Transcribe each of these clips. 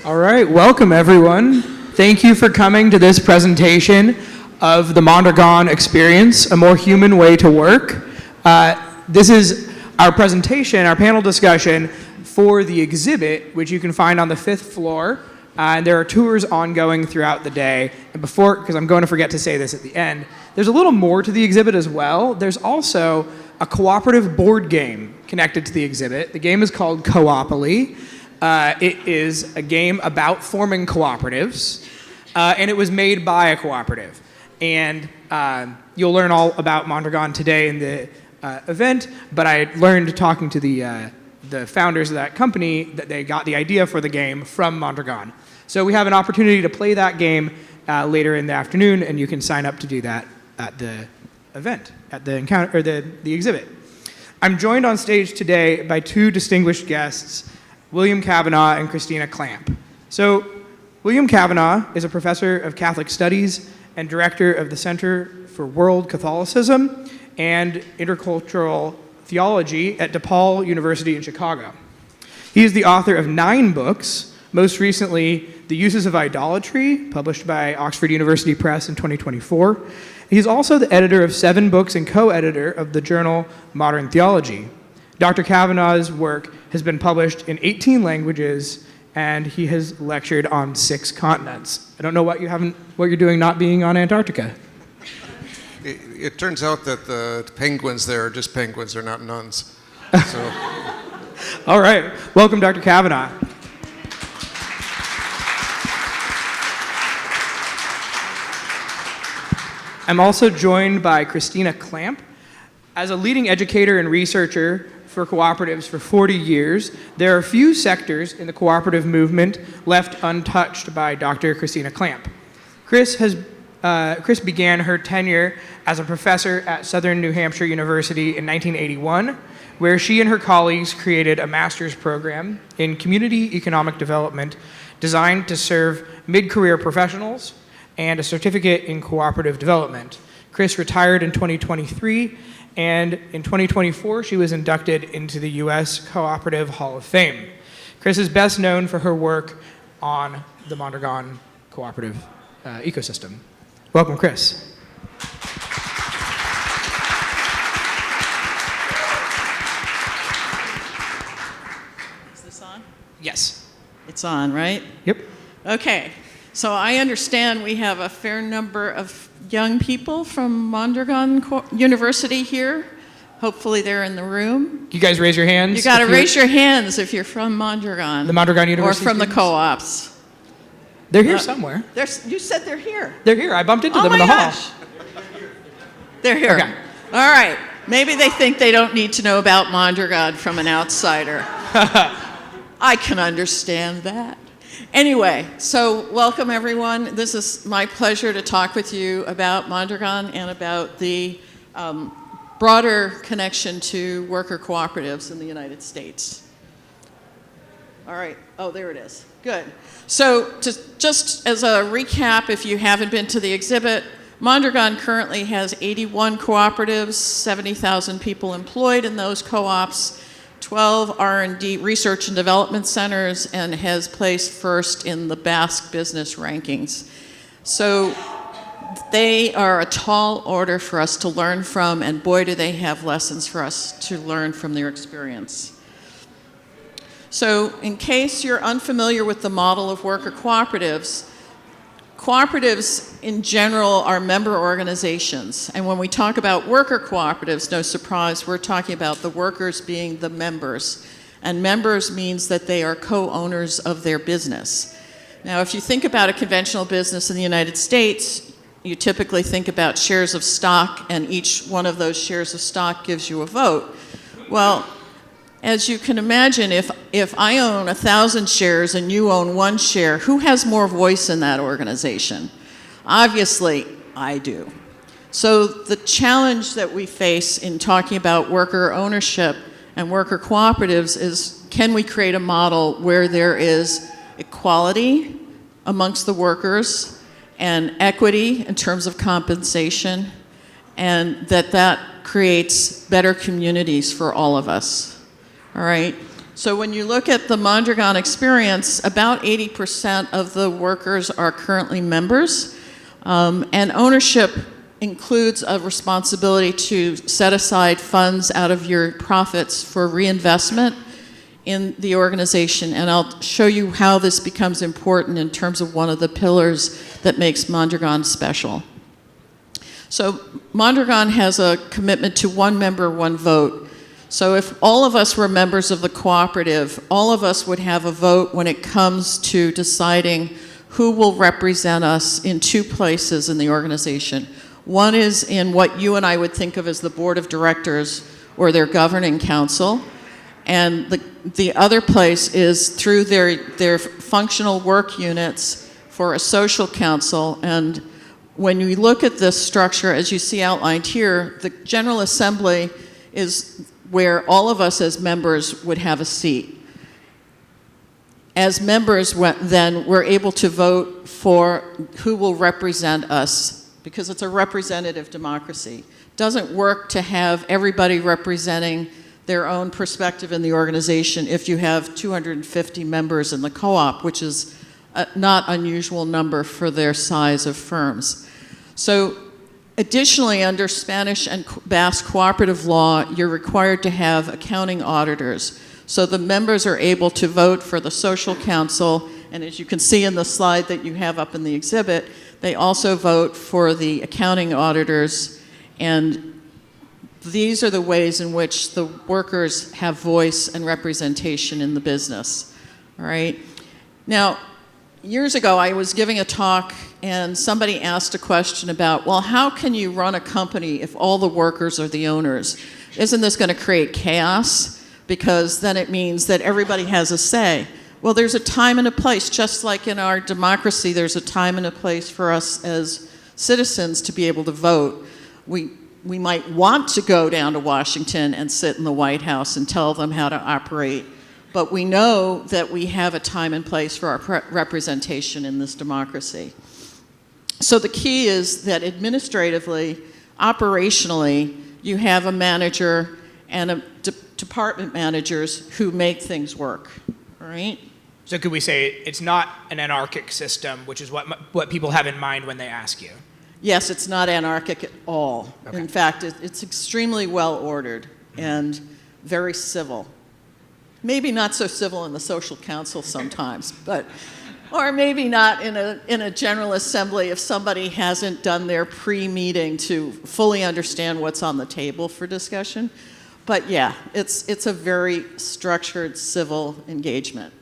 All right, welcome everyone. Thank you for coming to this presentation of the Mondragon Experience, a more human way to work. This is our presentation, our panel discussion for the exhibit, which you can find on the 5th floor. And there are tours ongoing throughout the day. And before, because I'm going to forget to say this at the end, there's a little more to the exhibit as well. There's also a cooperative board game connected to the exhibit. The game is called Coopoly. It is a game about forming cooperatives, and it was made by a cooperative. And you'll learn all about Mondragon today in the event, but I learned talking to the founders of that company that they got the idea for the game from Mondragon. So we have an opportunity to play that game later in the afternoon, and you can sign up to do that at the event, at the encounter, or the exhibit. I'm joined on stage today by two distinguished guests, William Cavanaugh and Christina Clamp. So William Cavanaugh is a professor of Catholic Studies and director of the Center for World Catholicism and Intercultural Theology at DePaul University in Chicago. He is the author of 9 books, most recently The Uses of Idolatry, published by Oxford University Press in 2024. He's also the editor of 7 books and co-editor of the journal Modern Theology. Dr. Cavanaugh's work has been published in 18 languages, and he has lectured on 6 continents. I don't know what you're doing not being on Antarctica. It turns out that the penguins there are just penguins, they're not nuns. So. All right, welcome, Dr. Cavanaugh. I'm also joined by Christina Clamp. As a leading educator and researcher for cooperatives for 40 years, there are few sectors in the cooperative movement left untouched by Dr. Christina Clamp. Chris began her tenure as a professor at Southern New Hampshire University in 1981, where she and her colleagues created a master's program in community economic development designed to serve mid-career professionals and a certificate in cooperative development. Chris retired in 2023, and in 2024, she was inducted into the U.S. Cooperative Hall of Fame. Chris is best known for her work on the Mondragon cooperative ecosystem. Welcome, Chris. Is this on? Yes. It's on, right? Yep. Okay. So I understand we have a fair number of young people from Mondragon University here. Hopefully they're in the room. You guys raise your hands. You got to raise your hands if you're from Mondragon. The Mondragon University Or from students? the co-ops. They're here somewhere. You said they're here. They're here. I bumped into them in the hall. They're here. Okay. All right. Maybe they think they don't need to know about Mondragon from an outsider. I can understand that. Anyway, so welcome everyone. This is my pleasure to talk with you about Mondragon and about the broader connection to worker cooperatives in the United States. All right. Oh, there it is. Good. So just as a recap, if you haven't been to the exhibit, Mondragon currently has 81 cooperatives, 70,000 people employed in those co-ops, 12 R&D research and development centers, and has placed first in the Basque business rankings. So they are a tall order for us to learn from, and boy, do they have lessons for us to learn from their experience. So in case you're unfamiliar with the model of worker cooperatives, cooperatives in general are member organizations. And when we talk about worker cooperatives, no surprise, we're talking about the workers being the members. And members means that they are co-owners of their business. Now, if you think about a conventional business in the United States, you typically think about shares of stock, and each one of those shares of stock gives you a vote. Well, as you can imagine, if I own 1,000 shares and you own 1 share, who has more voice in that organization? Obviously, I do. So the challenge that we face in talking about worker ownership and worker cooperatives is, can we create a model where there is equality amongst the workers and equity in terms of compensation, and that creates better communities for all of us? All right. So when you look at the Mondragon experience, about 80% of the workers are currently members, and ownership includes a responsibility to set aside funds out of your profits for reinvestment in the organization, and I'll show you how this becomes important in terms of one of the pillars that makes Mondragon special. So Mondragon has a commitment to one member, one vote. So if all of us were members of the cooperative, all of us would have a vote when it comes to deciding who will represent us in two places in the organization. One is in what you and I would think of as the board of directors or their governing council, and the other place is through their functional work units for a social council. And when you look at this structure, as you see outlined here, the General Assembly is where all of us as members would have a seat. As members, then we're able to vote for who will represent us, because it's a representative democracy. It doesn't work to have everybody representing their own perspective in the organization if you have 250 members in the co-op, which is a not unusual number for their size of firms. So additionally, under Spanish and Basque cooperative law, you're required to have accounting auditors. So the members are able to vote for the social council, and as you can see in the slide that you have up in the exhibit, they also vote for the accounting auditors, and these are the ways in which the workers have voice and representation in the business. All right. Now, years ago, I was giving a talk, and somebody asked a question about, well, how can you run a company if all the workers are the owners? Isn't this going to create chaos? Because then it means that everybody has a say. Well, there's a time and a place, just like in our democracy, there's a time and a place for us as citizens to be able to vote. We might want to go down to Washington and sit in the White House and tell them how to operate, but we know that we have a time and place for our representation in this democracy. So the key is that administratively, operationally, you have a manager and a department managers who make things work, all right? So could we say it's not an anarchic system, which is what people have in mind when they ask you? Yes, it's not anarchic at all. Okay. In fact, it's extremely well ordered and very civil. Maybe not so civil in the social council sometimes, but, or maybe not in a general assembly if somebody hasn't done their pre-meeting to fully understand what's on the table for discussion. But yeah, it's a very structured civil engagement.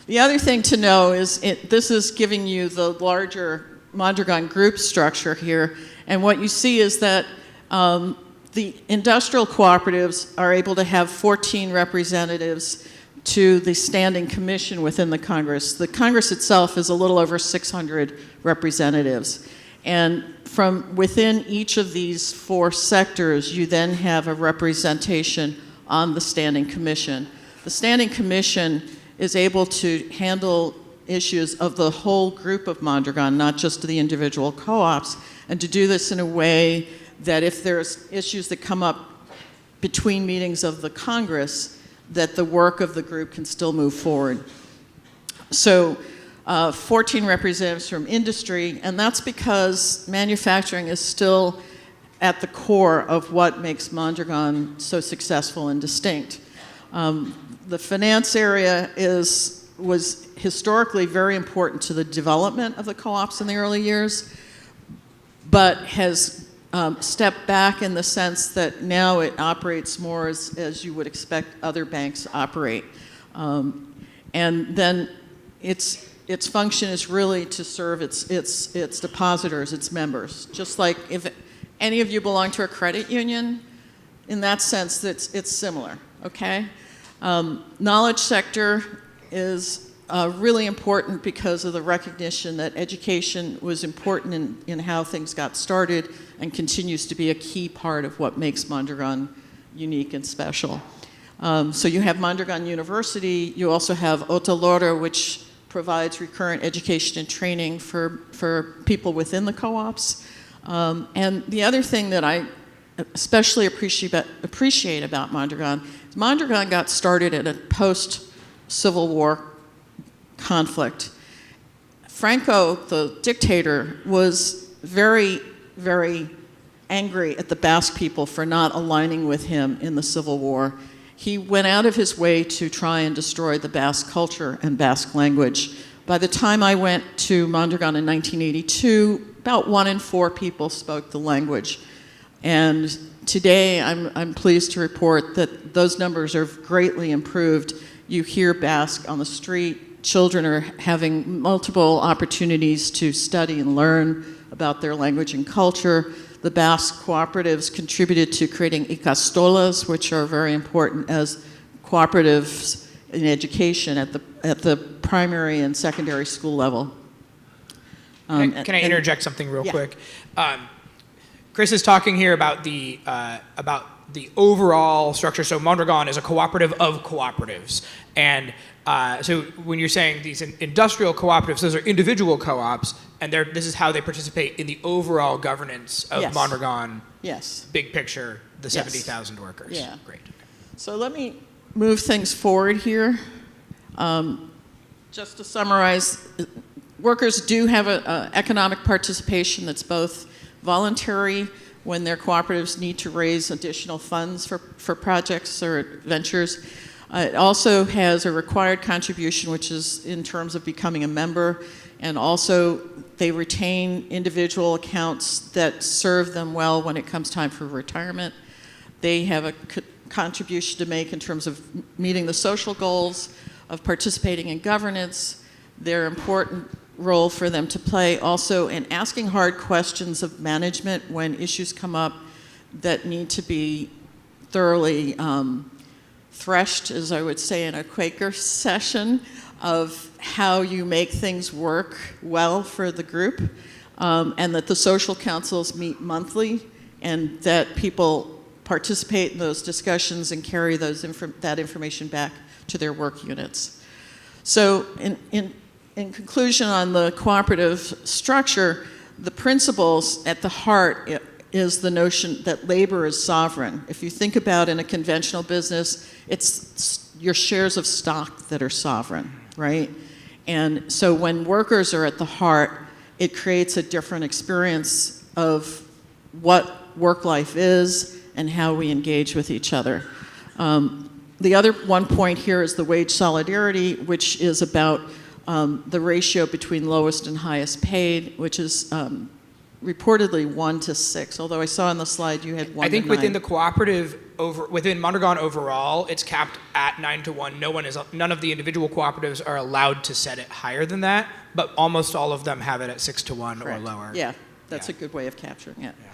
The other thing to know is this is giving you the larger Mondragon group structure here, and what you see is that the industrial cooperatives are able to have 14 representatives to the standing commission within the Congress. The Congress itself is a little over 600 representatives, and from within each of these four sectors, you then have a representation on the standing commission. The standing commission is able to handle issues of the whole group of Mondragon, not just the individual co-ops, and to do this in a way that if there's issues that come up between meetings of the Congress, that the work of the group can still move forward. So 14 representatives from industry, and that's because manufacturing is still at the core of what makes Mondragon so successful and distinct. The finance area was historically very important to the development of the co-ops in the early years, but has stepped back in the sense that now it operates more as you would expect other banks operate. And then its function is really to serve its depositors, its members. Just like if any of you belong to a credit union, in that sense, it's similar, okay? Knowledge sector is really important because of the recognition that education was important in how things got started and continues to be a key part of what makes Mondragon unique and special. So you have Mondragon University, you also have Otalora, which provides recurrent education and training for people within the co-ops. And the other thing that I especially appreciate about Mondragon, Mondragon got started in a post-Civil War conflict. Franco, the dictator, was very, very angry at the Basque people for not aligning with him in the Civil War. He went out of his way to try and destroy the Basque culture and Basque language. By the time I went to Mondragon in 1982, about 1 in 4 people spoke the language. And today, I'm pleased to report that those numbers are greatly improved. You hear Basque on the street. Children are having multiple opportunities to study and learn about their language and culture. The Basque cooperatives contributed to creating ikastolas, which are very important as cooperatives in education at the primary and secondary school level. Can I interject something real Yeah. quick? Chris is talking here about the overall structure. So Mondragon is a cooperative of cooperatives, and so when you're saying these industrial cooperatives, those are individual co-ops, and this is how they participate in the overall governance of Yes. Mondragon. Yes. Big picture, the Yes. 70,000 workers. Yeah. Great. So let me move things forward here. Just to summarize, workers do have an economic participation that's both voluntary when their cooperatives need to raise additional funds for projects or ventures. It also has a required contribution, which is in terms of becoming a member, and also they retain individual accounts that serve them well when it comes time for retirement. They have a contribution to make in terms of meeting the social goals, of participating in governance. They're important role for them to play also in asking hard questions of management when issues come up that need to be thoroughly threshed, as I would say in a Quaker session, of how you make things work well for the group, and that the social councils meet monthly, and that people participate in those discussions and carry that information back to their work units. So in conclusion on the cooperative structure, the principles at the heart is the notion that labor is sovereign. If you think about in a conventional business, it's your shares of stock that are sovereign, right? And so when workers are at the heart, it creates a different experience of what work life is and how we engage with each other. The other one point here is the wage solidarity, which is about the ratio between lowest and highest paid, which is reportedly 1 to 6, although I saw on the slide you had 1 to 9. I think within the cooperative, within Mondragon overall, it's capped at 9 to 1. None of the individual cooperatives are allowed to set it higher than that, but almost all of them have it at 6 to 1 Correct. or lower. Yeah, that's Yeah. a good way of capturing it. Yeah.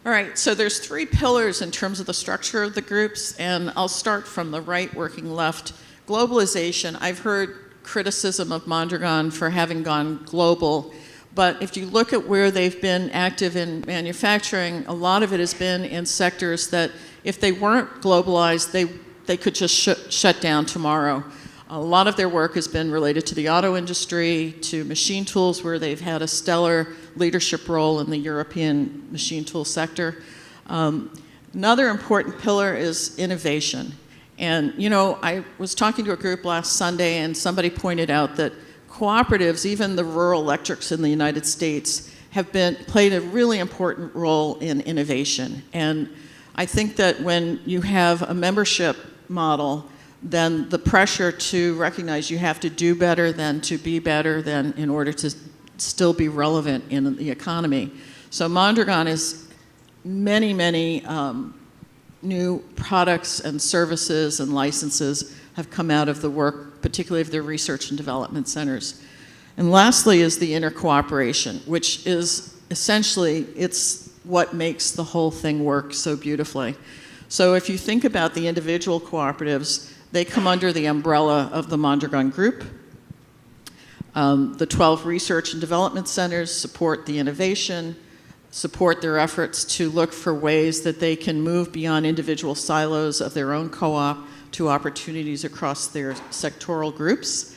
All right, so there's 3 pillars in terms of the structure of the groups, and I'll start from the right, working left. Globalization. I've heard criticism of Mondragon for having gone global, but if you look at where they've been active in manufacturing, a lot of it has been in sectors that if they weren't globalized, they could just shut down tomorrow. A lot of their work has been related to the auto industry, to machine tools, where they've had a stellar leadership role in the European machine tool sector. Another important pillar is innovation. And, you know, I was talking to a group last Sunday, and somebody pointed out that cooperatives, even the rural electrics in the United States, have played a really important role in innovation. And I think that when you have a membership model, then the pressure to recognize you have to do better than to be better than in order to still be relevant in the economy. So Mondragon is many, many new products and services and licenses have come out of the work, particularly of their research and development centers. And lastly is the intercooperation, which is essentially, it's what makes the whole thing work so beautifully. So if you think about the individual cooperatives, they come under the umbrella of the Mondragon Group. The 12 research and development centers support the innovation, support their efforts to look for ways that they can move beyond individual silos of their own co-op to opportunities across their sectoral groups.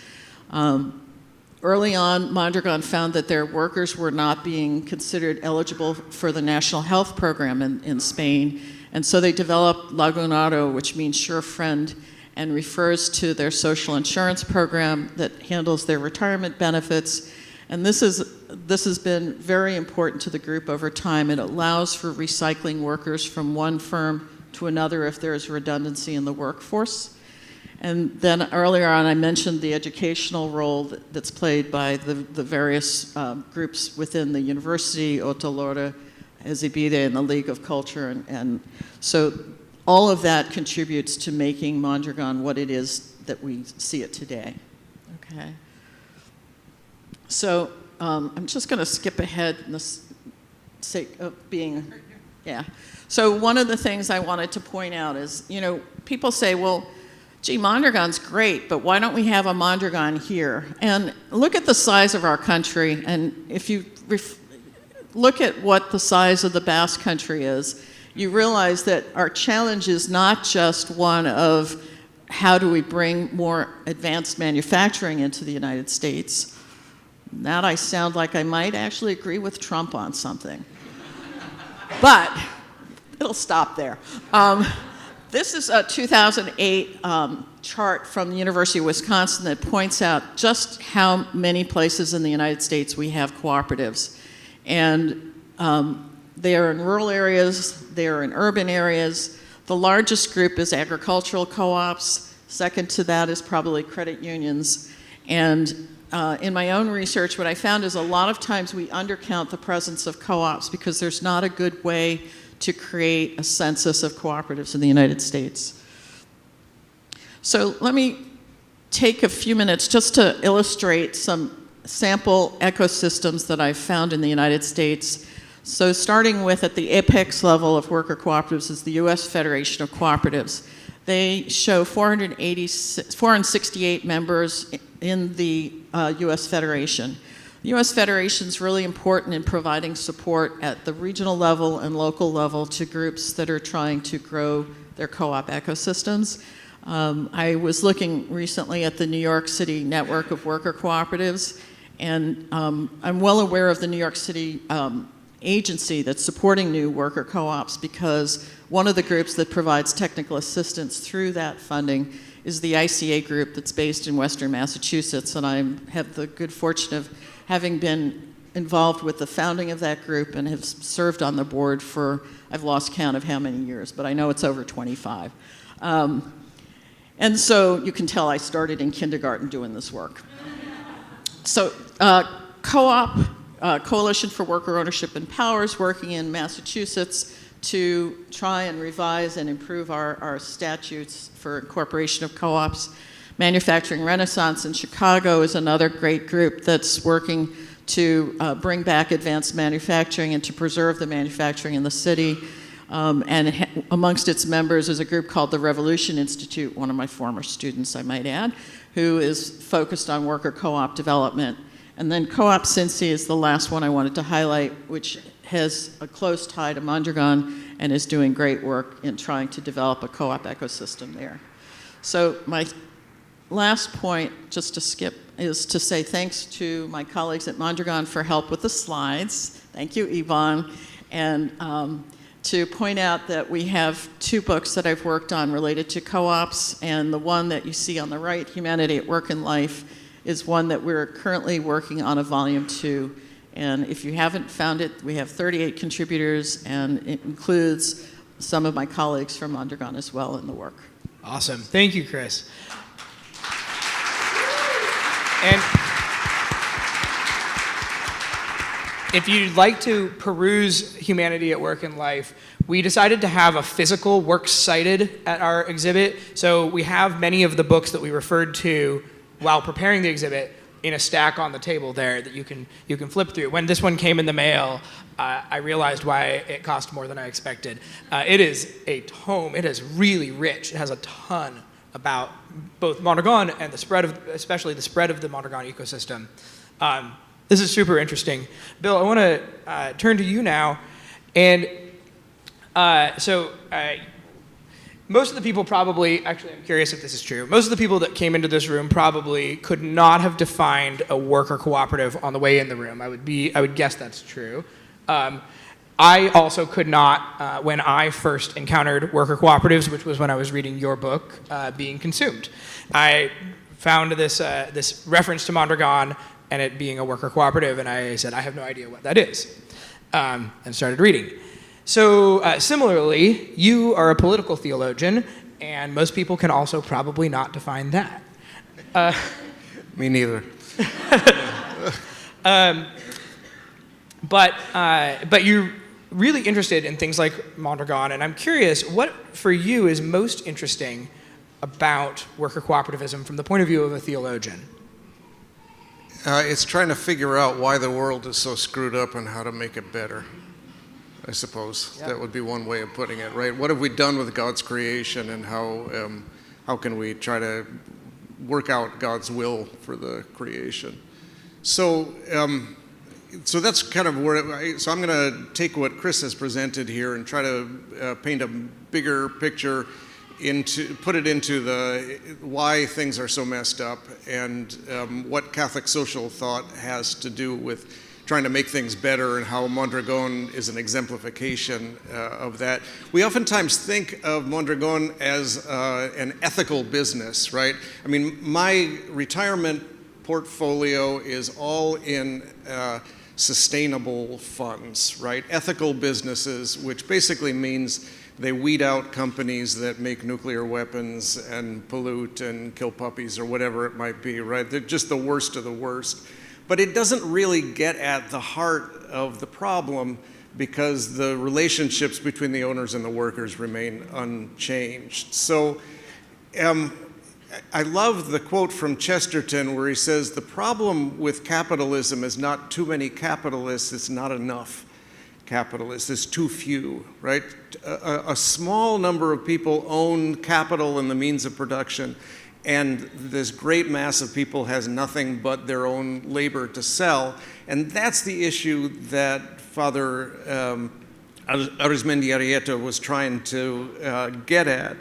early on, Mondragon found that their workers were not being considered eligible for the national health program in Spain, and so they developed Lagunado, which means sure friend, and refers to their social insurance program that handles their retirement benefits. And this has been very important to the group over time. It allows for recycling workers from one firm to another if there's redundancy in the workforce. And then earlier on, I mentioned the educational role that's played by the various groups within the university, Otalora, Ezibide, and the League of Culture. And so all of that contributes to making Mondragon what it is that we see it today. Okay. So I'm just going to skip ahead in the sake of being, yeah. So one of the things I wanted to point out is, people say, well, gee, Mondragon's great, but why don't we have a Mondragon here? And look at the size of our country, and if you look at what the size of the Basque country is, you realize that our challenge is not just one of how do we bring more advanced manufacturing into the United States. That I sound like I might actually agree with Trump on something. But it'll stop there. This is a 2008 chart from the University of Wisconsin that points out just how many places in the United States we have cooperatives. And they are in rural areas, they are in urban areas. The largest group is agricultural co-ops. Second to that is probably credit unions. And in my own research, what I found is a lot of times we undercount the presence of co-ops because there's not a good way to create a census of cooperatives in the United States. So let me take a few minutes just to illustrate some sample ecosystems that I've found in the United States. So starting with at the apex level of worker cooperatives is the U.S. Federation of Cooperatives. They show 468 members in the U.S. Federation. The U.S. Federation is really important in providing support at the regional level and local level to groups that are trying to grow their co-op ecosystems. I was looking recently at the New York City network of worker cooperatives, and I'm well aware of the New York City agency that's supporting new worker co-ops because one of the groups that provides technical assistance through that funding is the ICA group that's based in Western Massachusetts, and I have the good fortune of having been involved with the founding of that group and have served on the board for, I've lost count of how many years, but I know it's over 25. And so you can tell I started in kindergarten doing this work. So co-op, Coalition for Worker Ownership and Powers, working in Massachusetts to try and revise and improve our statutes for incorporation of co-ops. Manufacturing Renaissance in Chicago is another great group that's working to bring back advanced manufacturing and to preserve the manufacturing in the city. And amongst its members is a group called the Revolution Institute, one of my former students, I might add, who is focused on worker co-op development. And then Co-op Cincy is the last one I wanted to highlight, which has a close tie to Mondragon and is doing great work in trying to develop a co-op ecosystem there. So my last point, just to skip, is to say thanks to my colleagues at Mondragon for help with the slides. Thank you, Yvonne. And to point out that we have 2 books that I've worked on related to co-ops, and the one that you see on the right, Humanity at Work and Life, is one that we're currently working on a volume 2. And if you haven't found it, we have 38 contributors, and it includes some of my colleagues from Mondragon as well in the work. Awesome. Thank you, Chris. And if you'd like to peruse Humanity at Work and Life, we decided to have a physical works cited at our exhibit. So we have many of the books that we referred to while preparing the exhibit in a stack on the table there that you can flip through. When this one came in the mail, I realized why it cost more than I expected. It is a tome. It is really rich. It has a ton about both Mondragon and the spread of, especially the spread of the Mondragon ecosystem. This is super interesting. Bill, I want to turn to you now. And most of the people probably, actually I'm curious if this is true, most of the people that came into this room probably could not have defined a worker cooperative on the way in the room. I would guess that's true. I also could not, when I first encountered worker cooperatives, which was when I was reading your book, being consumed. I found this reference to Mondragon and it being a worker cooperative, and I said, I have no idea what that is, and started reading. So similarly, you are a political theologian, and most people can also probably not define that. Me neither. But you're really interested in things like Mondragon, and I'm curious, what for you is most interesting about worker cooperativism from the point of view of a theologian? It's trying to figure out why the world is so screwed up and how to make it better, I suppose. Yep. That would be one way of putting it, right? What have we done with God's creation, and how can we try to work out God's will for the creation? So that's kind of where, so I'm going to take what Chris has presented here and try to paint a bigger picture, put it into the why things are so messed up, and what Catholic social thought has to do with trying to make things better, and how Mondragon is an exemplification of that. We oftentimes think of Mondragon as an ethical business, right? I mean, my retirement portfolio is all in sustainable funds, right? Ethical businesses, which basically means they weed out companies that make nuclear weapons and pollute and kill puppies or whatever it might be, right? They're just the worst of the worst. But it doesn't really get at the heart of the problem, because the relationships between the owners and the workers remain unchanged. So I love the quote from Chesterton where he says, the problem with capitalism is not too many capitalists, it's not enough capitalists, it's too few, right? A small number of people own capital and the means of production, and this great mass of people has nothing but their own labor to sell. And that's the issue that Father Arizmendi Arrieta was trying to get at,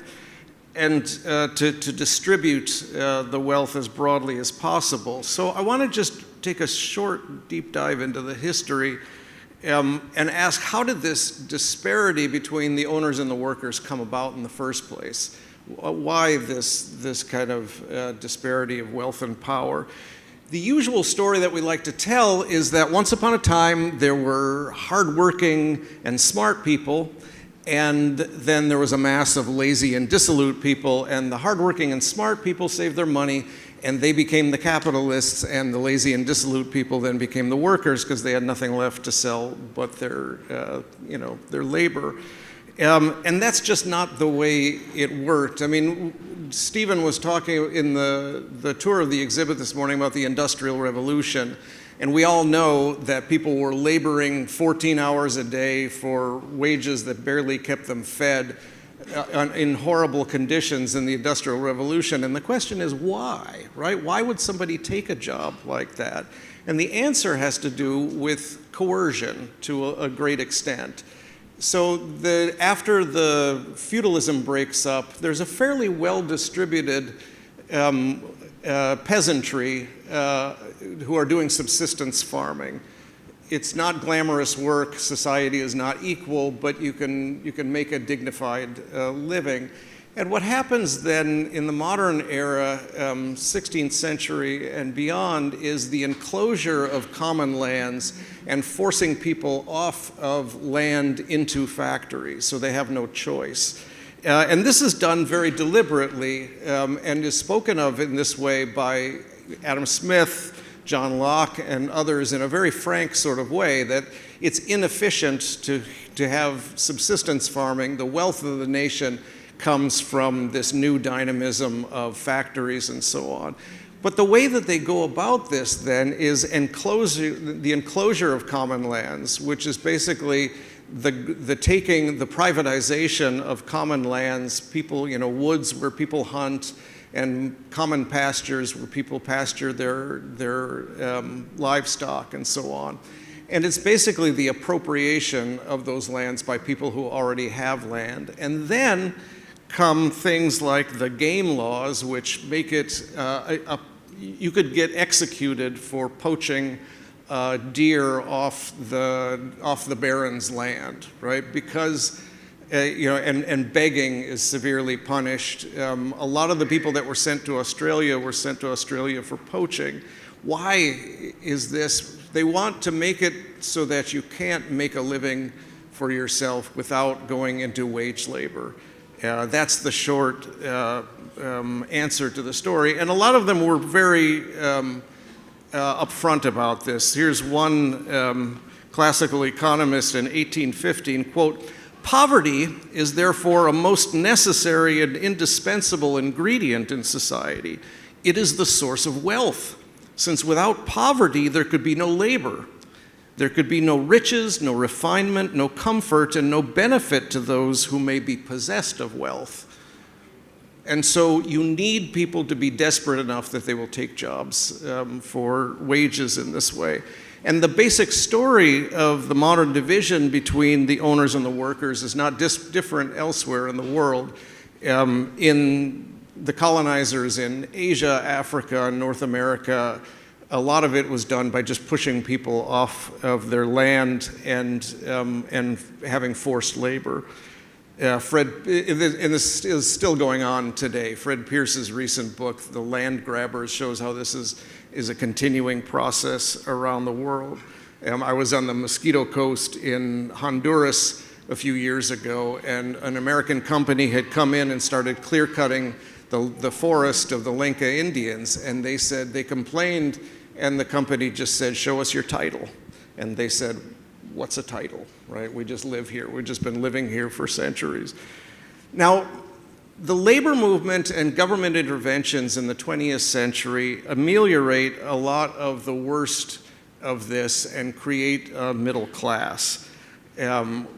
and to distribute the wealth as broadly as possible. So I want to just take a short, deep dive into the history and ask, how did this disparity between the owners and the workers come about in the first place? Why this kind of disparity of wealth and power? The usual story that we like to tell is that once upon a time there were hardworking and smart people, and then there was a mass of lazy and dissolute people, and the hardworking and smart people saved their money, and they became the capitalists, and the lazy and dissolute people then became the workers because they had nothing left to sell but their labor. And that's just not the way it worked. I mean, Stephen was talking in the tour of the exhibit this morning about the Industrial Revolution, and we all know that people were laboring 14 hours a day for wages that barely kept them fed in horrible conditions in the Industrial Revolution. And the question is why, right? Why would somebody take a job like that? And the answer has to do with coercion to a great extent. So after the feudalism breaks up, there's a fairly well-distributed peasantry who are doing subsistence farming. It's not glamorous work, society is not equal, but you can make a dignified living. And what happens then in the modern era, 16th century and beyond, is the enclosure of common lands and forcing people off of land into factories, so they have no choice. And this is done very deliberately and is spoken of in this way by Adam Smith, John Locke, and others in a very frank sort of way, that it's inefficient to have subsistence farming. The wealth of the nation comes from this new dynamism of factories and so on. But the way that they go about this then is the enclosure of common lands, which is basically the privatization of common lands, woods where people hunt, and common pastures where people pasture their livestock and so on. And it's basically the appropriation of those lands by people who already have land. And then come things like the game laws, which make it, you could get executed for poaching deer off the baron's land, right? Because, and begging is severely punished. A lot of the people that were sent to Australia for poaching. Why is this? They want to make it so that you can't make a living for yourself without going into wage labor. That's the short answer to the story. And a lot of them were very upfront about this. Here's one classical economist in 1815, quote, "Poverty is therefore a most necessary and indispensable ingredient in society. It is the source of wealth, since without poverty there could be no labor. There could be no riches, no refinement, no comfort, and no benefit to those who may be possessed of wealth." And so you need people to be desperate enough that they will take jobs for wages in this way. And the basic story of the modern division between the owners and the workers is not different elsewhere in the world. In the colonizers in Asia, Africa, and North America, a lot of it was done by just pushing people off of their land and having forced labor. And this is still going on today. Fred Pierce's recent book, The Land Grabbers, shows how this is a continuing process around the world. I was on the Mosquito Coast in Honduras a few years ago, and an American company had come in and started clear-cutting the forest of the Lenca Indians, and they complained, and the company just said, "Show us your title." And they said, "What's a title?" Right? We just live here. We've just been living here for centuries. Now, the labor movement and government interventions in the 20th century ameliorate a lot of the worst of this and create a middle class,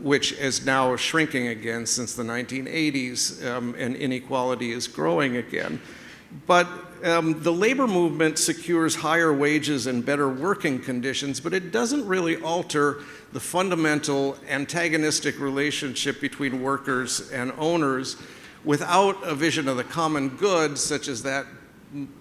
which is now shrinking again since the 1980s, and inequality is growing again. But the labor movement secures higher wages and better working conditions, but it doesn't really alter the fundamental antagonistic relationship between workers and owners without a vision of the common good, such as that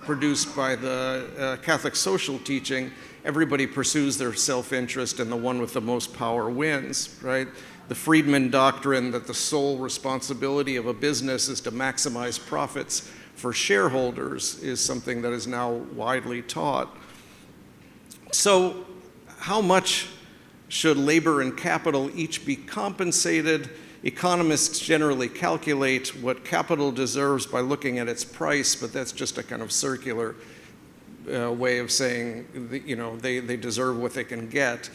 produced by the Catholic social teaching. Everybody pursues their self-interest, and the one with the most power wins, right? The Friedman doctrine that the sole responsibility of a business is to maximize profits for shareholders is something that is now widely taught. So, how much should labor and capital each be compensated? Economists generally calculate what capital deserves by looking at its price, but that's just a kind of circular way of saying, they deserve what they can get.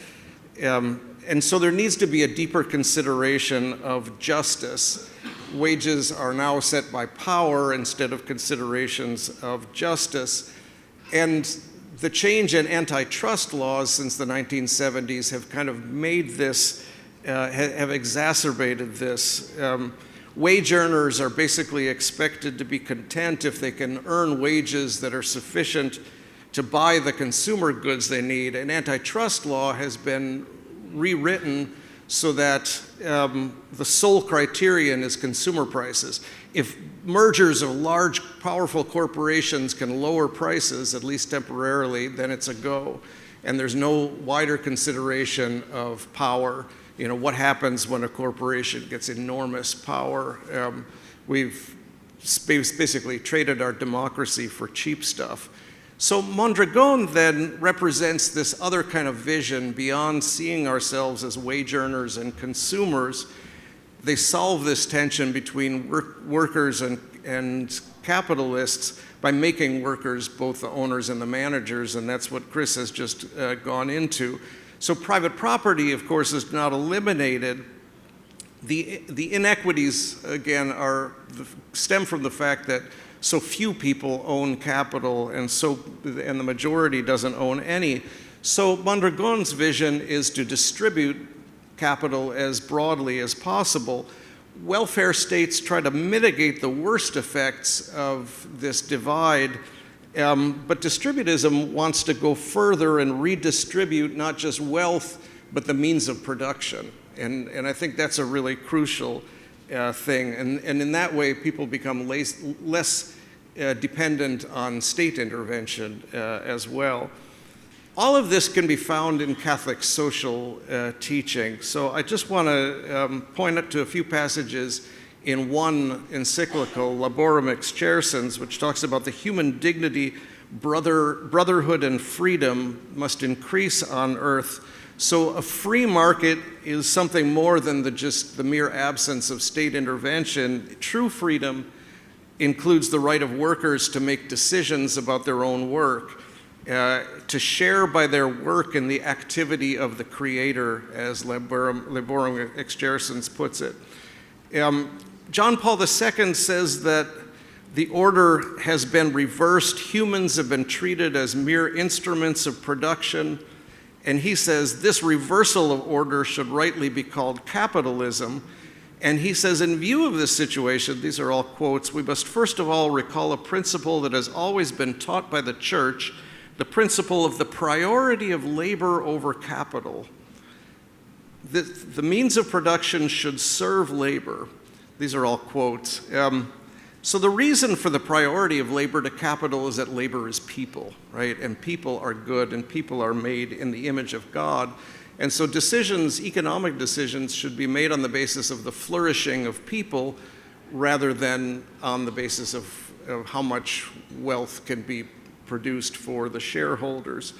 And so there needs to be a deeper consideration of justice. Wages are now set by power instead of considerations of justice. And the change in antitrust laws since the 1970s have kind of made this, have exacerbated this. Wage earners are basically expected to be content if they can earn wages that are sufficient to buy the consumer goods they need. And antitrust law has been rewritten so that the sole criterion is consumer prices. If mergers of large, powerful corporations can lower prices, at least temporarily, then it's a go. And there's no wider consideration of power. What happens when a corporation gets enormous power? We've basically traded our democracy for cheap stuff. So Mondragon then represents this other kind of vision beyond seeing ourselves as wage earners and consumers. They solve this tension between workers and capitalists by making workers both the owners and the managers, and that's what Chris has just gone into. So private property, of course, is not eliminated. The inequities, again, stem from the fact that so few people own capital, and the majority doesn't own any. So Mondragon's vision is to distribute capital as broadly as possible. Welfare states try to mitigate the worst effects of this divide, but distributism wants to go further and redistribute not just wealth, but the means of production. And I think that's a really crucial thing. And in that way, people become less dependent on state intervention as well. All of this can be found in Catholic social teaching. So I just want to point up to a few passages in one encyclical, Laborum Exercens, which talks about the human dignity, brotherhood, and freedom must increase on earth. So a free market is something more than just the mere absence of state intervention. True freedom includes the right of workers to make decisions about their own work, to share by their work in the activity of the Creator, as Laborum Exercens puts it. John Paul II says that the order has been reversed. Humans have been treated as mere instruments of production. And he says this reversal of order should rightly be called capitalism. And he says, in view of this situation, these are all quotes, we must first of all recall a principle that has always been taught by the church, the principle of the priority of labor over capital. The means of production should serve labor. These are all quotes. So the reason for the priority of labor to capital is that labor is people, right? And people are good, and people are made in the image of God. And so decisions, economic decisions, should be made on the basis of the flourishing of people rather than on the basis of how much wealth can be produced for the shareholders.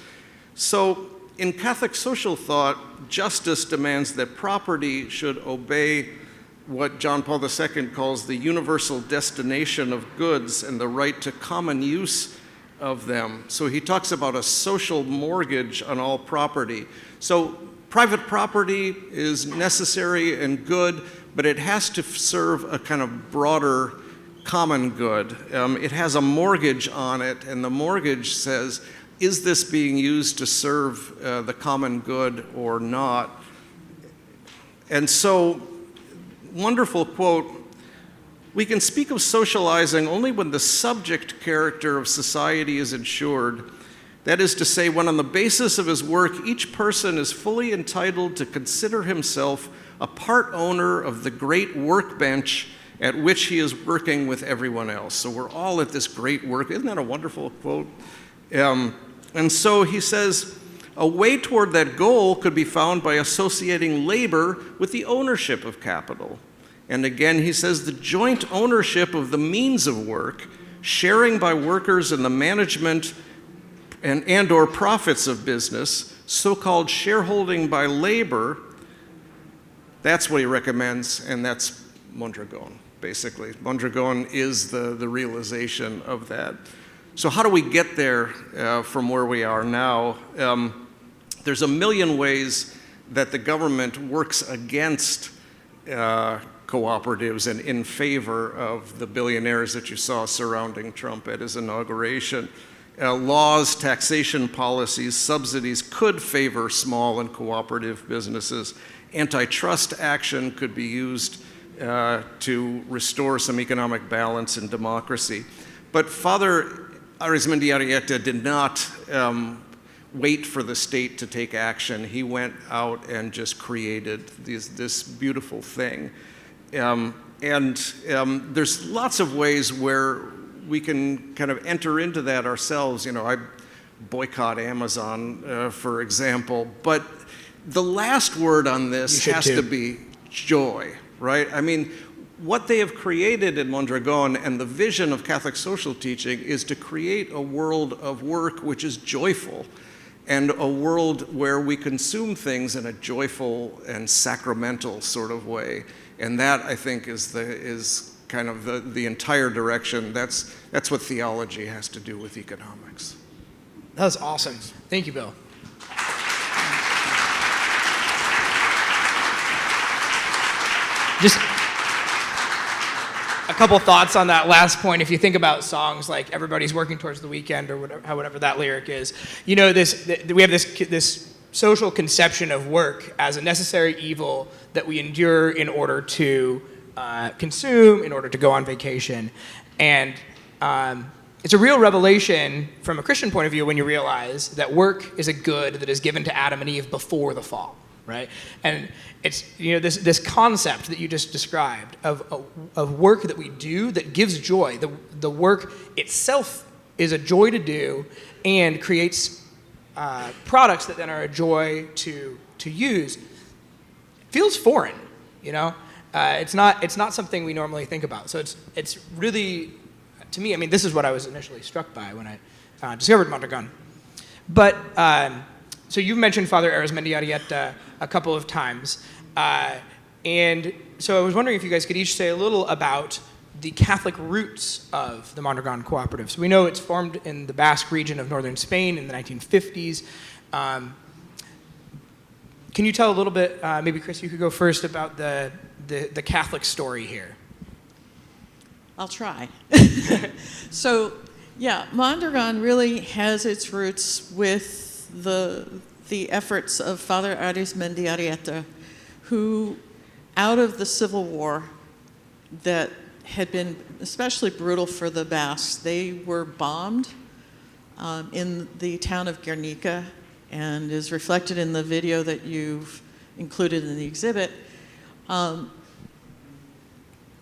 So in Catholic social thought, justice demands that property should obey what John Paul II calls the universal destination of goods and the right to common use of them. So he talks about a social mortgage on all property. So private property is necessary and good, but it has to serve a kind of broader common good. It has a mortgage on it, and the mortgage says, is this being used to serve the common good or not? And so, wonderful quote, we can speak of socializing only when the subject character of society is ensured. That is to say, when on the basis of his work, each person is fully entitled to consider himself a part owner of the great workbench at which he is working with everyone else. So we're all at this great work. Isn't that a wonderful quote? And so he says, a way toward that goal could be found by associating labor with the ownership of capital. And again, he says the joint ownership of the means of work, sharing by workers in the management and or profits of business, so-called shareholding by labor, that's what he recommends, and that's Mondragon, basically. Mondragon is the realization of that. So how do we get there from where we are now? There's a million ways that the government works against cooperatives and in favor of the billionaires that you saw surrounding Trump at his inauguration. Laws, taxation policies, subsidies could favor small and cooperative businesses. Antitrust action could be used to restore some economic balance and democracy. But Father Arizmendiarrieta did not wait for the state to take action. He went out and just created this beautiful thing. There's lots of ways where we can kind of enter into that ourselves. You know, I boycott Amazon, for example, but the last word on this has to be joy, right? I mean, what they have created in Mondragon and the vision of Catholic social teaching is to create a world of work which is joyful, and a world where we consume things in a joyful and sacramental sort of way. And that, I think, is kind of the entire direction. That's what theology has to do with economics. That was awesome. Thank you, Bill. Just a couple thoughts on that last point. If you think about songs like "Everybody's Working Towards the Weekend" or whatever that lyric is, you know, we have this social conception of work as a necessary evil that we endure in order to consume, in order to go on vacation, and it's a real revelation from a Christian point of view when you realize that work is a good that is given to Adam and Eve before the fall. right? And it's, this concept that you just described of work that we do that gives joy. The work itself is a joy to do and creates products that then are a joy to use. Feels foreign, It's not something we normally think about. So it's really, to me, this is what I was initially struck by when I discovered Mondragon. But so you've mentioned Father Arizmendiarrieta a couple of times, and so I was wondering if you guys could each say a little about the Catholic roots of the Mondragon Cooperative. So we know it's formed in the Basque region of northern Spain in the 1950s. Can you tell a little bit, maybe Chris, you could go first, about the Catholic story here? I'll try. So, yeah, Mondragon really has its roots with the efforts of Father Arizmendiarrieta, who, out of the civil war that had been especially brutal for the Basques, they were bombed in the town of Guernica, and is reflected in the video that you've included in the exhibit.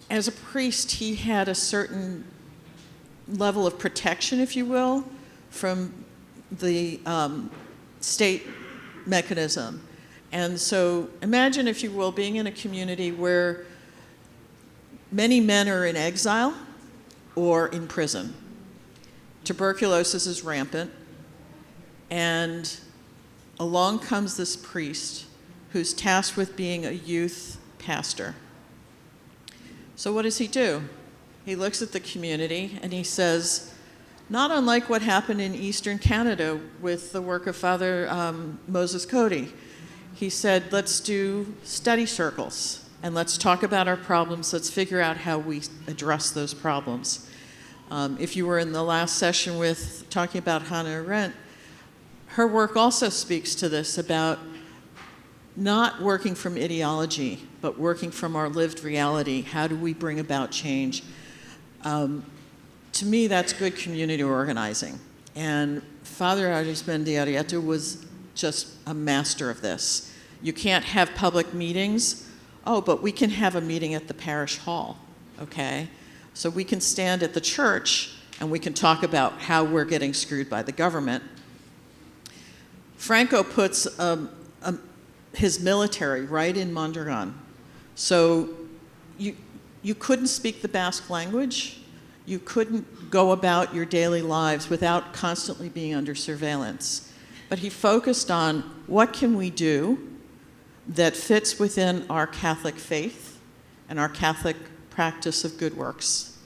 As a priest, he had a certain level of protection, if you will, from the state mechanism. And so imagine, if you will, being in a community where many men are in exile or in prison. Tuberculosis is rampant, and along comes this priest who's tasked with being a youth pastor. So what does he do? He looks at the community and he says, not unlike what happened in Eastern Canada with the work of Father Moses Cody, he said, let's do study circles and let's talk about our problems. Let's figure out how we address those problems. If you were in the last session with talking about Hannah Arendt, her work also speaks to this, about not working from ideology, but working from our lived reality. How do we bring about change? To me, that's good community organizing. And Father Arizmendiarrieta was just a master of this. You can't have public meetings. Oh, but we can have a meeting at the parish hall, okay? So we can stand at the church and we can talk about how we're getting screwed by the government. Franco puts his military right in Mondragon. So you couldn't speak the Basque language. You couldn't go about your daily lives without constantly being under surveillance. But he focused on what can we do that fits within our Catholic faith and our Catholic practice of good works.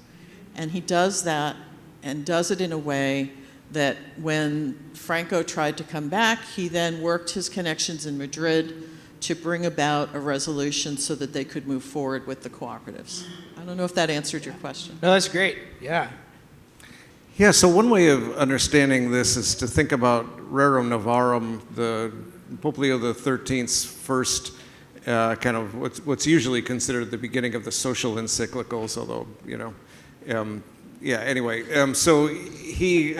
And he does that, and does it in a way that when Franco tried to come back, he then worked his connections in Madrid to bring about a resolution so that they could move forward with the cooperatives. I don't know if that answered your question. No, that's great. Yeah. Yeah, so one way of understanding this is to think about Rerum Novarum, the Pope Leo XIII's first kind of what's usually considered the beginning of the social encyclicals, although, so he,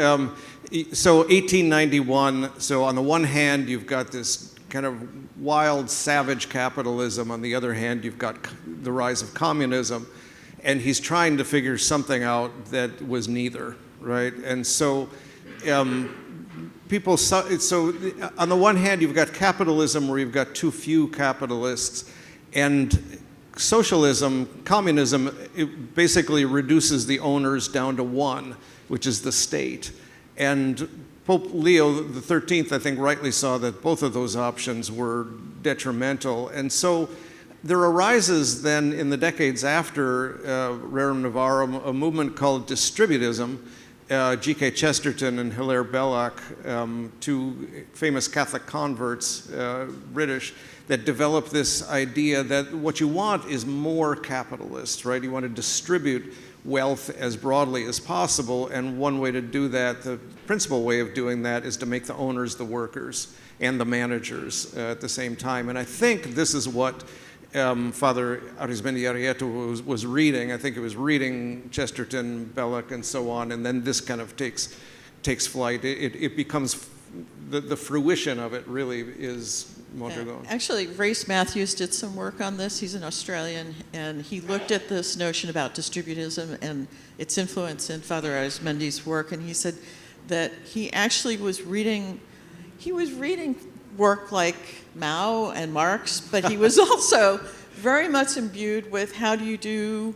so 1891, so on the one hand, you've got this kind of wild, savage capitalism. On the other hand, you've got the rise of communism. And he's trying to figure something out that was neither, right? And so so on the one hand, you've got capitalism where you've got too few capitalists, and socialism, communism, it basically reduces the owners down to one, which is the state. And Pope Leo XIII, I think, rightly saw that both of those options were detrimental. And so there arises then, in the decades after Rerum Novarum, a movement called distributism. G.K. Chesterton and Hilaire Belloc, two famous Catholic converts, British, that developed this idea that what you want is more capitalists, right? You want to distribute wealth as broadly as possible, and one way to do that, the principal way of doing that, is to make the owners the workers and the managers at the same time. And I think this is what Father Arizmendiarrieta was reading. I think it was reading Chesterton, Belloc, and so on, and then this kind of takes flight. It becomes, the fruition of it really is Mondragon? Actually, Race Matthews did some work on this. He's an Australian, and he looked at this notion about distributism and its influence in Father Arizmendi's work, and he said that he actually was reading work like Mao and Marx, but he was also very much imbued with how do you do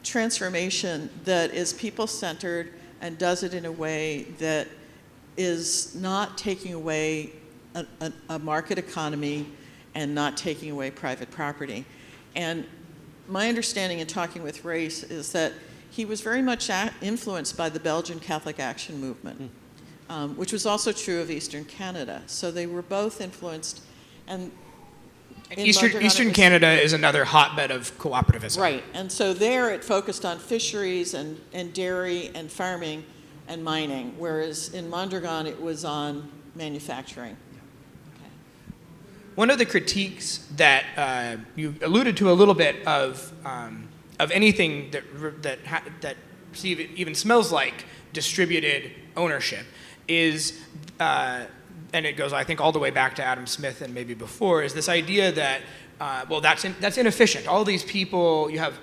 transformation that is people-centered and does it in a way that is not taking away a market economy and not taking away private property. And my understanding in talking with Race is that he was very much influenced by the Belgian Catholic Action Movement, which was also true of Eastern Canada. So they were both influenced. And Eastern Canada is another hotbed of cooperativism. Right, and so there it focused on fisheries and dairy and farming and mining, whereas in Mondragon it was on manufacturing. Okay. One of the critiques that you alluded to a little bit of anything that even smells like distributed ownership is, and it goes, I think, all the way back to Adam Smith and maybe before, is this idea that, that's inefficient. All these people, you have,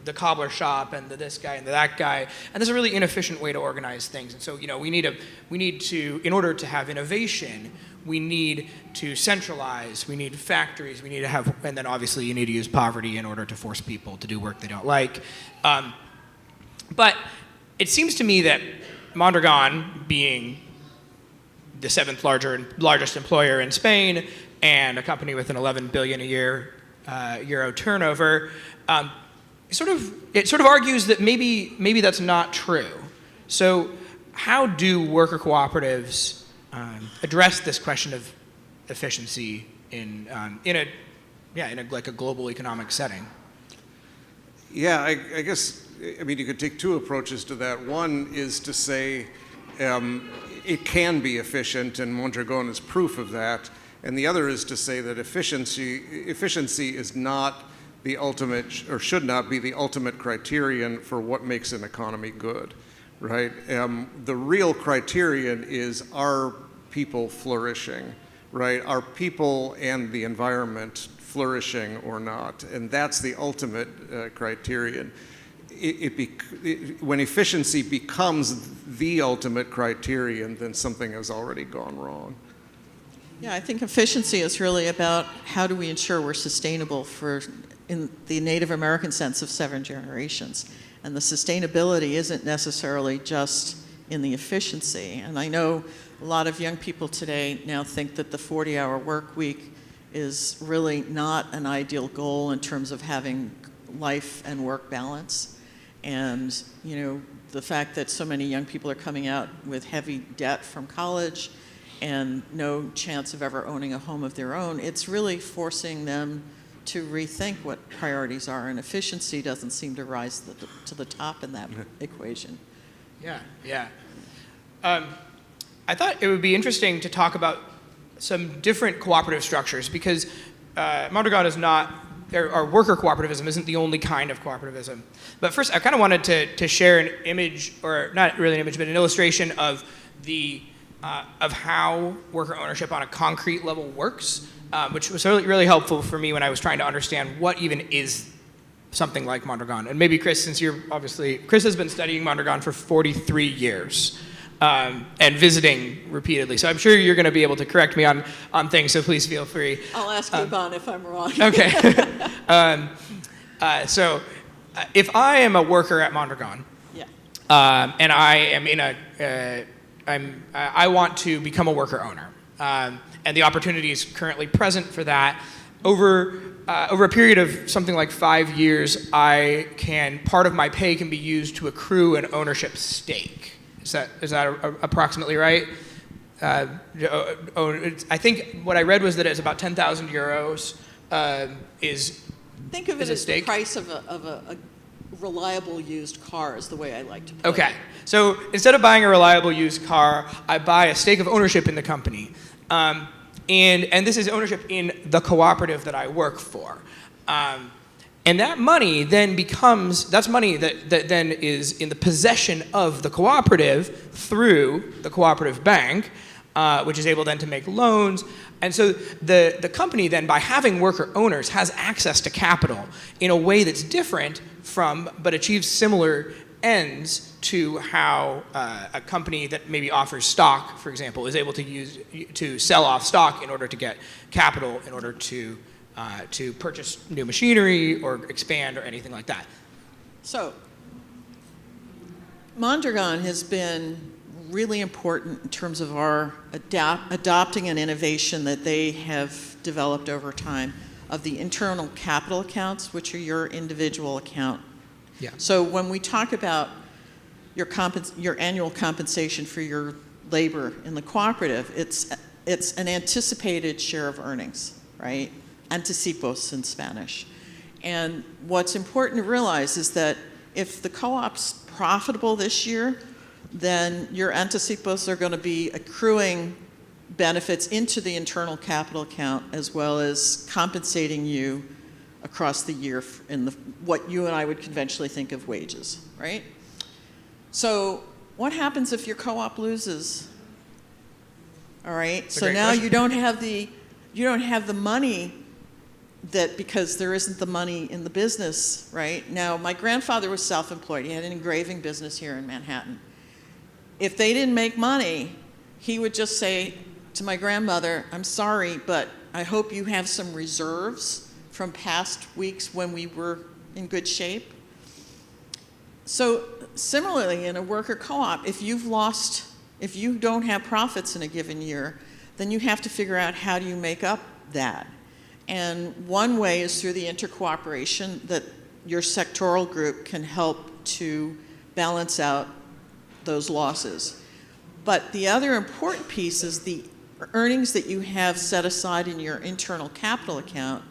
the cobbler shop and this guy and that guy, and there's a really inefficient way to organize things. And so, we need to, in order to have innovation, we need to centralize, we need factories, we need to have, and then obviously you need to use poverty in order to force people to do work they don't like. But it seems to me that Mondragon, being the seventh largest employer in Spain and a company with an 11 billion a year euro turnover, it sort of argues that maybe that's not true. So how do worker cooperatives address this question of efficiency in a global economic setting? Yeah, I guess, you could take two approaches to that. One is to say it can be efficient, and Mondragon is proof of that. And the other is to say that efficiency is not the ultimate, or should not be the ultimate criterion for what makes an economy good, right? The real criterion is, are people flourishing, right? Are people and the environment flourishing or not? And that's the ultimate criterion. When efficiency becomes the ultimate criterion, then something has already gone wrong. Yeah, I think efficiency is really about how do we ensure we're sustainable in the Native American sense of 7 generations. And the sustainability isn't necessarily just in the efficiency. And I know a lot of young people today now think that the 40-hour work week is really not an ideal goal in terms of having life and work balance. And, the fact that so many young people are coming out with heavy debt from college and no chance of ever owning a home of their own, it's really forcing them to rethink what priorities are, and efficiency doesn't seem to rise to the top in that equation. Yeah. I thought it would be interesting to talk about some different cooperative structures, because Mondragon is not, or worker cooperativism isn't the only kind of cooperativism. But first, I kind of wanted to share an image, or not really an image, but an illustration of of how worker ownership on a concrete level works, which was really helpful for me when I was trying to understand what even is something like Mondragon. And maybe Chris, since Chris has been studying Mondragon for 43 years and visiting repeatedly. So I'm sure you're going to be able to correct me on things, so please feel free. I'll ask Yvonne if I'm wrong. Okay. So if I am a worker at Mondragon, and I am I want to become a worker owner, and the opportunity is currently present for that. Over a period of something like 5 years, part of my pay can be used to accrue an ownership stake. Is that approximately right? I think what I read was that it's about 10,000 euros. Think of it as the price of a reliable used car, is the way I like to put it. Okay, so instead of buying a reliable used car, I buy a stake of ownership in the company. And this is ownership in the cooperative that I work for. And that money then that's money that then is in the possession of the cooperative through the cooperative bank. which is able then to make loans. And so the company then, by having worker owners, has access to capital in a way that's different from, but achieves similar ends to how a company that maybe offers stock, for example, is able to sell off stock in order to get capital, in order to purchase new machinery or expand or anything like that. So, Mondragon has been really important in terms of our adopting an innovation that they have developed over time of the internal capital accounts, which are your individual account. Yeah. So when we talk about your annual compensation for your labor in the cooperative, it's an anticipated share of earnings, right? Anticipos in Spanish. And what's important to realize is that if the co-op's profitable this year, then your anticipos are going to be accruing benefits into the internal capital account, as well as compensating you across the year in what you and I would conventionally think of wages, right? So what happens if your co-op loses? All right, so now you don't have the money that, because there isn't the money in the business, right? Now, my grandfather was self-employed. He had an engraving business here in Manhattan. If they didn't make money, he would just say to my grandmother, I'm sorry, but I hope you have some reserves from past weeks when we were in good shape. So similarly, in a worker co-op, if you don't have profits in a given year, then you have to figure out how do you make up that. And one way is through the intercooperation that your sectoral group can help to balance out those losses. But the other important piece is the earnings that you have set aside in your internal capital account.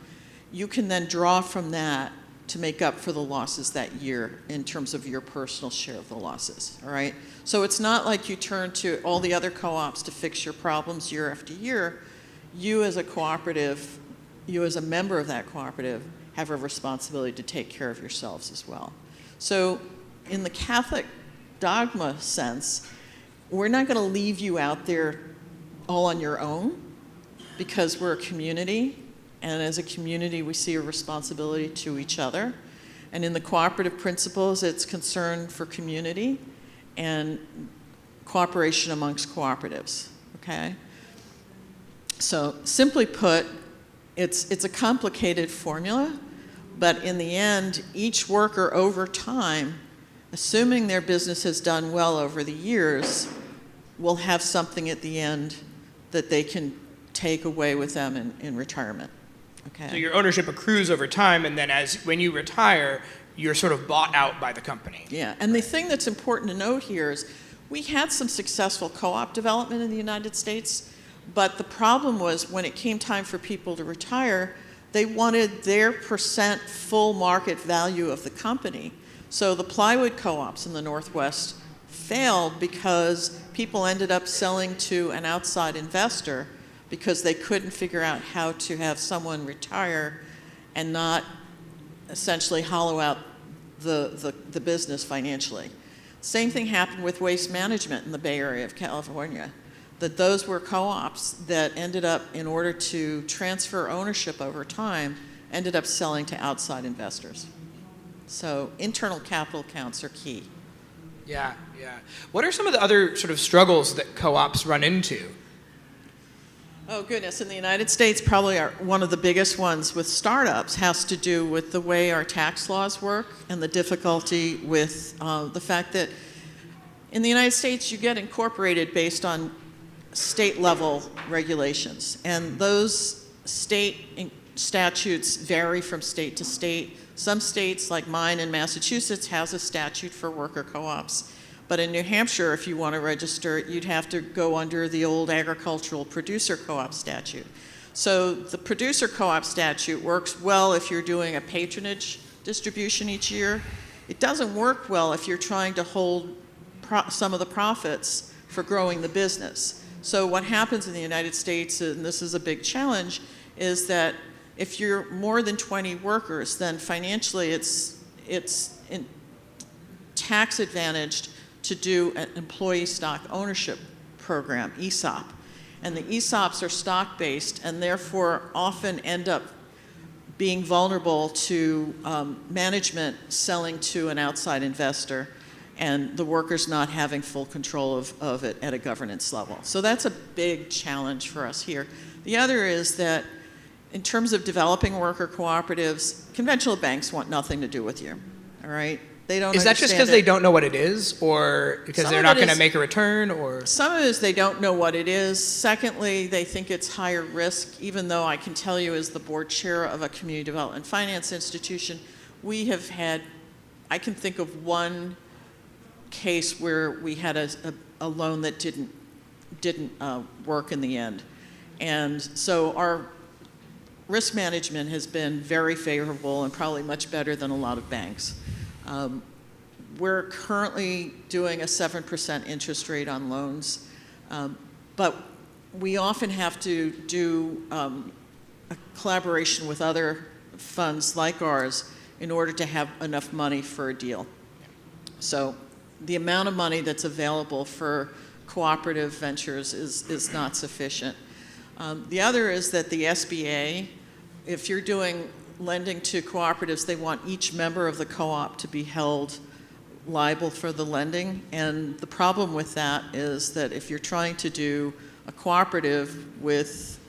You can then draw from that to make up for the losses that year in terms of your personal share of the losses, all right? So it's not like you turn to all the other co-ops to fix your problems year after year. You as a cooperative, you as a member of that cooperative, have a responsibility to take care of yourselves as well. So in the Catholic dogma sense, we're not going to leave you out there all on your own, because we're a community, and as a community we see a responsibility to each other. And in the cooperative principles, it's concern for community and cooperation amongst cooperatives, okay? So simply put, it's a complicated formula, but in the end, each worker over time, assuming their business has done well over the years, will have something at the end that they can take away with them in retirement. Okay. So your ownership accrues over time, and then when you retire, you're sort of bought out by the company. Yeah, and the thing that's important to note here is we had some successful co-op development in the United States, but the problem was when it came time for people to retire, they wanted their percent full market value of the company. So the plywood co-ops in the Northwest failed because people ended up selling to an outside investor because they couldn't figure out how to have someone retire and not essentially hollow out the business financially. Same thing happened with waste management in the Bay Area of California, that those were co-ops that ended up, in order to transfer ownership over time, ended up selling to outside investors. So internal capital accounts are key. Yeah, yeah. What are some of the other sort of struggles that co-ops run into? Oh goodness, in the United States, probably one of the biggest ones with startups has to do with the way our tax laws work and the difficulty with the fact that in the United States you get incorporated based on state level regulations, and those state statutes vary from state to state. Some states, like mine in Massachusetts, has a statute for worker co-ops. But in New Hampshire, if you want to register, you'd have to go under the old agricultural producer co-op statute. So the producer co-op statute works well if you're doing a patronage distribution each year. It doesn't work well if you're trying to hold some of the profits for growing the business. So what happens in the United States, and this is a big challenge, is that if you're more than 20 workers, then financially it's tax advantaged to do an employee stock ownership program, ESOP. And the ESOPs are stock-based and therefore often end up being vulnerable to management selling to an outside investor and the workers not having full control of it at a governance level. So that's a big challenge for us here. The other is that in terms of developing worker cooperatives, conventional banks want nothing to do with you, all right? They don't Is that just because they don't know what it is, or because they're not going to make a return, or? Some of it is they don't know what it is. Secondly, they think it's higher risk, even though I can tell you as the board chair of a community development finance institution, we have had, I can think of one case where we had a loan that didn't work in the end. And so our risk management has been very favorable and probably much better than a lot of banks. We're currently doing a 7% interest rate on loans, but we often have to do a collaboration with other funds like ours in order to have enough money for a deal. So the amount of money that's available for cooperative ventures is not sufficient. The other is that the SBA, if you're doing lending to cooperatives, they want each member of the co-op to be held liable for the lending. And the problem with that is that if you're trying to do a cooperative with,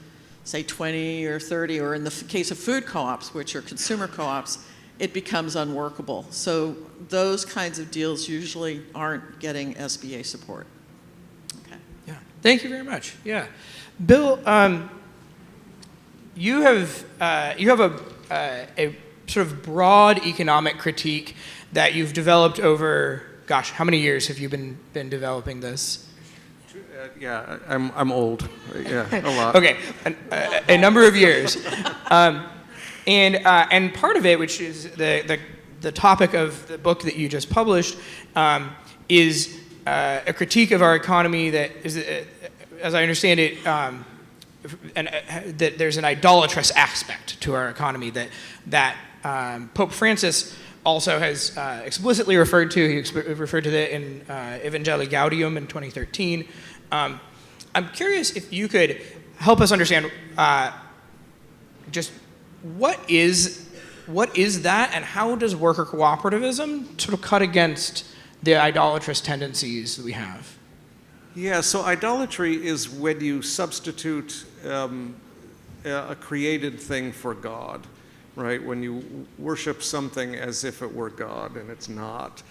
say, 20 or 30, or in the case of food co-ops, which are consumer co-ops, it becomes unworkable. So those kinds of deals usually aren't getting SBA support. Okay. Yeah. Thank you very much. Yeah. Bill, you have a sort of broad economic critique that you've developed over, gosh, how many years have you been developing this? Yeah, I'm old. Yeah, a lot. Okay, a number of years, and part of it, which is the topic of the book that you just published, is a critique of our economy that is, as I understand it, that there's an idolatrous aspect to our economy that Pope Francis also has explicitly referred to. He referred to that in Evangelii Gaudium in 2013. I'm curious if you could help us understand just what is that, and how does worker cooperativism sort of cut against the idolatrous tendencies that we have? Yeah, so idolatry is when you substitute a created thing for God, right? When you worship something as if it were God and it's not.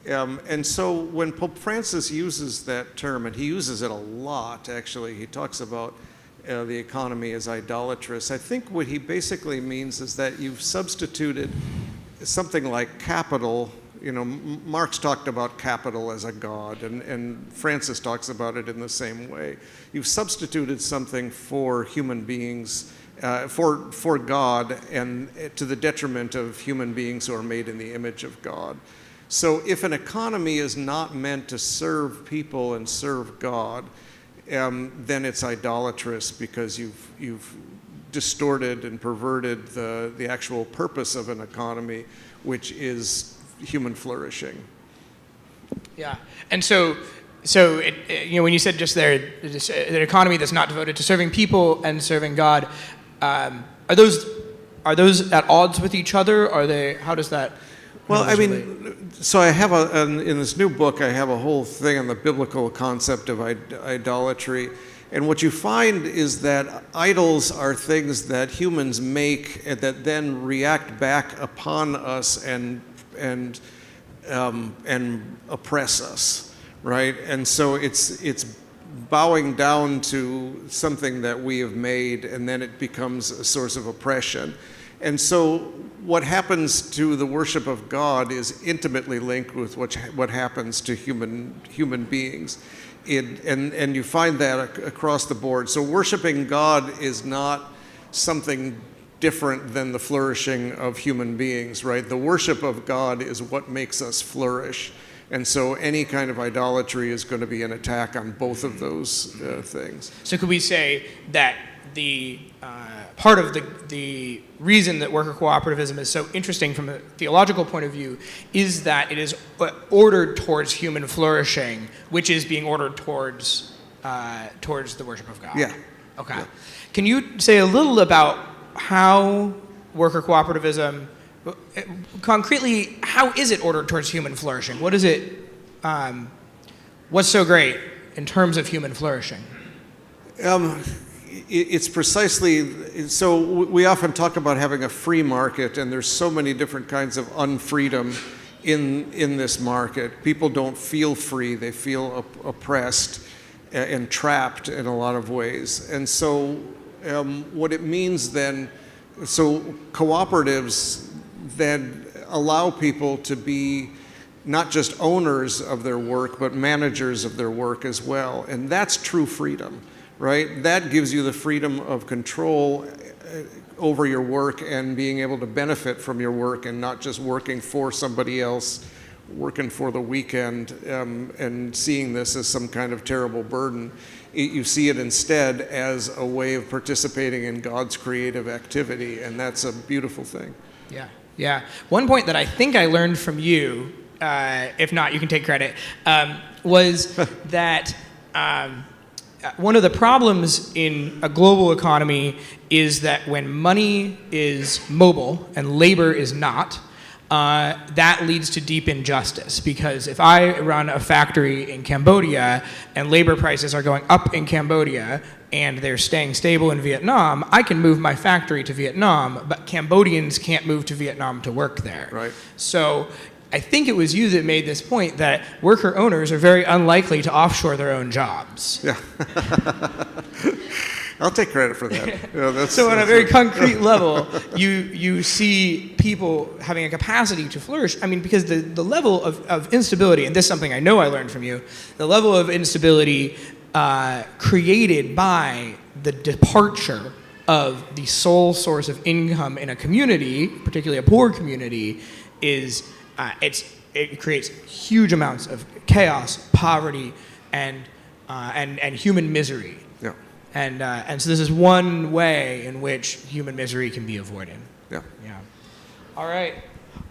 And so when Pope Francis uses that term, and he uses it a lot actually, he talks about the economy as idolatrous. I think what he basically means is that you've substituted something like capital. You know, Marx talked about capital as a god, and Francis talks about it in the same way. You've substituted something for human beings, for God, and to the detriment of human beings who are made in the image of God. So if an economy is not meant to serve people and serve God, then it's idolatrous, because you've distorted and perverted the actual purpose of an economy, which is human flourishing. Yeah, and so when you said just there, an economy that's not devoted to serving people and serving God, are those at odds with each or are they? How does that? Well, I mean, so I have in this new book, I have a whole thing on the biblical concept of idolatry. And what you find is that idols are things that humans make and that then react back upon us and oppress us, right? And so it's bowing down to something that we have made, and then it becomes a source of oppression. And so what happens to the worship of God is intimately linked with what happens to human beings. And you find that across the board. So worshiping God is not something different than the flourishing of human beings, right? The worship of God is what makes us flourish. And so any kind of idolatry is going to be an attack on both of those things. So could we say that the part of the reason that worker cooperativism is so interesting from a theological point of view is that it is ordered towards human flourishing, which is being ordered towards towards the worship of God. Yeah. Okay. Yeah. Can you say a little about how worker cooperativism, concretely, how is it ordered towards human flourishing? What is it, what's so great in terms of human flourishing? It's precisely, so we often talk about having a free market, and there's so many different kinds of unfreedom in this market. People don't feel free, they feel oppressed and trapped in a lot of ways. And so what it means then, so cooperatives then allow people to be not just owners of their work, but managers of their work as well. And that's true freedom, right? That gives you the freedom of control over your work and being able to benefit from your work and not just working for somebody else, working for the weekend, and seeing this as some kind of terrible burden. You see it instead as a way of participating in God's creative activity, and that's a beautiful thing. Yeah, yeah. One point that I think I learned from you, if not, you can take credit, was that one of the problems in a global economy is that when money is mobile and labor is not, that leads to deep injustice, because if I run a factory in Cambodia and labor prices are going up in Cambodia and they're staying stable in Vietnam, I can move my factory to Vietnam, but Cambodians can't move to Vietnam to work there. Right. So I think it was you that made this point that worker owners are very unlikely to offshore their own jobs. Yeah. I'll take credit for that. Yeah, so on a very concrete level, you see people having a capacity to flourish. I mean, because the level of instability, and this is something I know I learned from you, the level of instability created by the departure of the sole source of income in a community, particularly a poor community, is it creates huge amounts of chaos, poverty, and human misery. Yeah. And so this is one way in which human misery can be avoided. Yeah. Yeah. All right.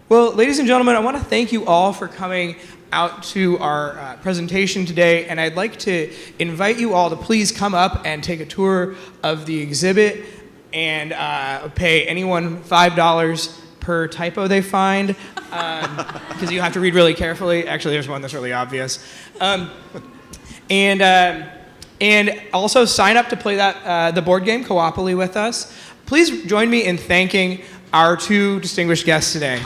Well, ladies and gentlemen, I want to thank you all for coming out to our presentation today, and I'd like to invite you all to please come up and take a tour of the exhibit and pay anyone $5 per typo they find, because you have to read really carefully. Actually, there's one that's really obvious. And also sign up to play the board game Coopoly with us. Please join me in thanking our two distinguished guests today.